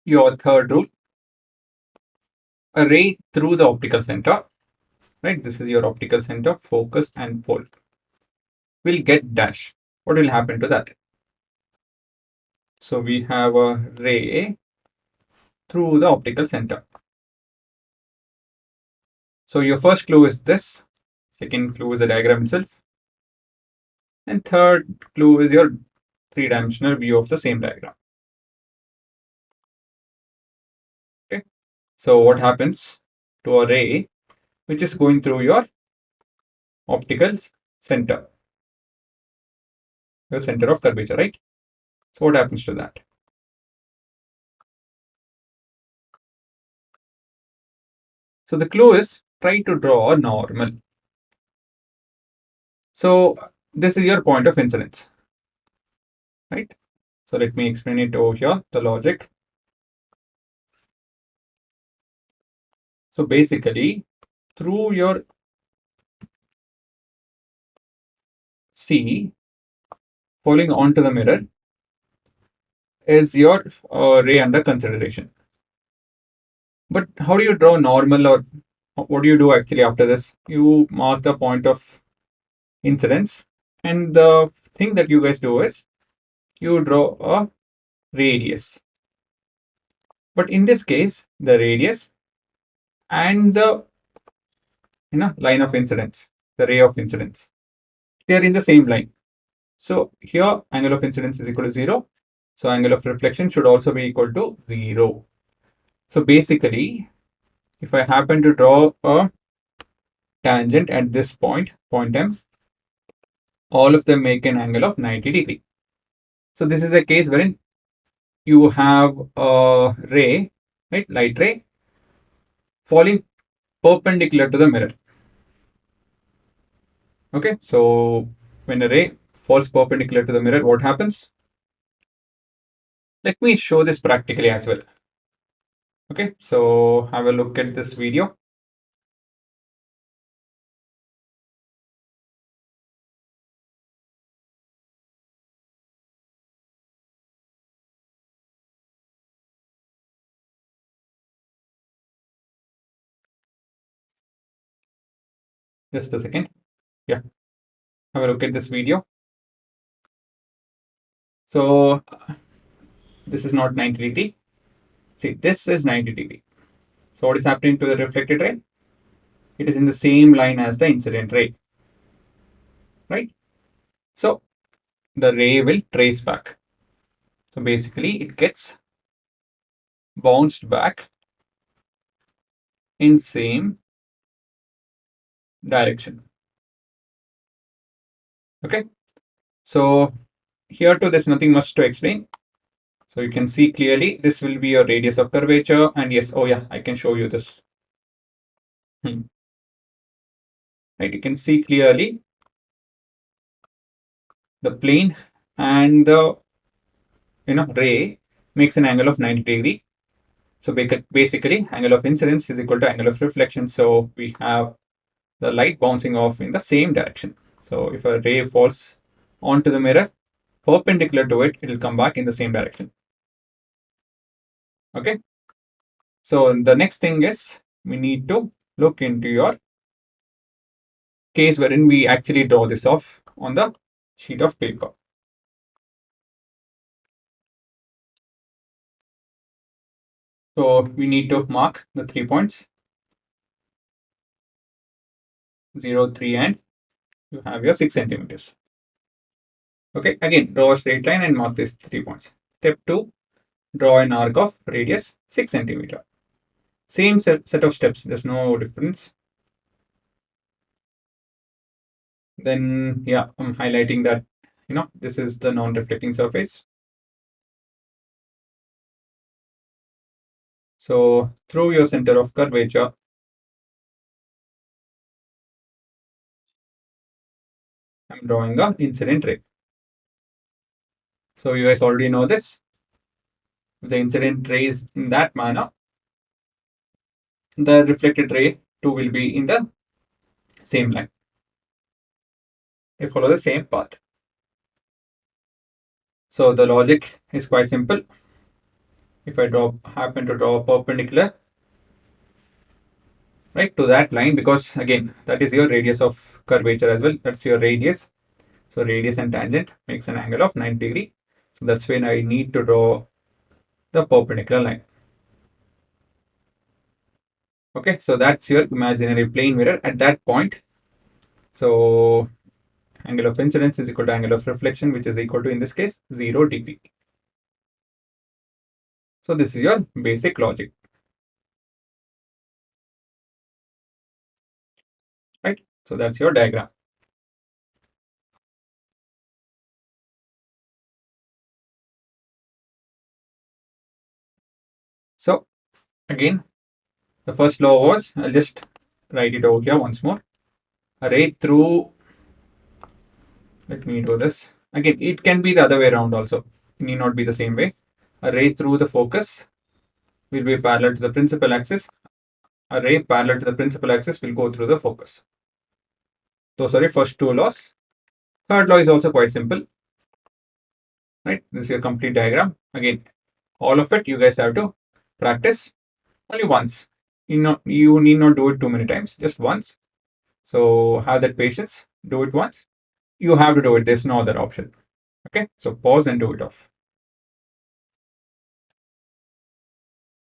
your third rule, a ray through the optical center, right? This is your optical center, focus and pole, will get dash. What will happen to that? So we have a ray through the optical center. So your first clue is this, second clue is the diagram itself, and third clue is your three-dimensional view of the same diagram. Okay, so what happens to a ray which is going through your optical center, your center of curvature, right? So what happens to that? So the clue is try to draw a normal. So this is your point of incidence, right? So let me explain it over here, the logic. So basically, through your C falling onto the mirror is your ray under consideration. But how do you draw normal, or what do you do actually after this? You mark the point of incidence, and the thing that you guys do is you draw a radius. But in this case, the radius and the line of incidence, the ray of incidence, they are in the same line. So here angle of incidence is equal to 0. So angle of reflection should also be equal to 0. So basically, if I happen to draw a tangent at this point M, all of them make an angle of 90 degree. So this is a case wherein you have a ray, right, light ray, falling perpendicular to the mirror. Okay, so when a ray falls perpendicular to the mirror, what happens? Let me show this practically as well. Okay, so have a look at this video. Just a second. Yeah, have a look at this video. So this is not 90 degree. See, this is 90 degree. So what is happening to the reflected ray? It is in the same line as the incident ray, right? So the ray will trace back. So basically it gets bounced back in same direction. Okay, so here too there's nothing much to explain. So you can see clearly this will be your radius of curvature, and yes, oh yeah, I can show you this. Right, you can see clearly the plane and the ray makes an angle of 90 degree. So basically angle of incidence is equal to angle of reflection. So we have the light bouncing off in the same direction. So if a ray falls onto the mirror perpendicular to it, it will come back in the same direction. Okay, so the next thing is we need to look into your case wherein we actually draw this off on the sheet of paper. So we need to mark the 3 points, 0, 3, and you have your 6 centimeters. Okay, again, draw a straight line and mark these 3 points. Step 2, draw an arc of radius 6 centimeter. Same set of steps, there's no difference. Then, yeah, I'm highlighting that, this is the non-reflecting surface. So through your center of curvature, I'm drawing a incident ray. So you guys already know this. If the incident ray is in that manner, the reflected ray too will be in the same line. They follow the same path. So the logic is quite simple. if I happen to draw a perpendicular, right, to that line, because again, that is your radius of curvature as well. That's your radius. So radius and tangent makes an angle of 90 degree. So that's when I need to draw the perpendicular line. Okay, so that's your imaginary plane mirror at that point. So angle of incidence is equal to angle of reflection, which is equal to, in this case, 0 degree. So this is your basic logic, right? So that's your diagram. So again, the first law was, I'll just write it over here once more. A ray through, let me do this. Again, it can be the other way around also. It need not be the same way. A ray through the focus will be parallel to the principal axis. A ray parallel to the principal axis will go through the focus. Those are the first two laws. Third law is also quite simple, right? This is your complete diagram. Again, all of it you guys have to practice only once. You need not do it too many times, just once. So have that patience, do it once. You have to do it, there's no other option. Okay, so pause and do it off.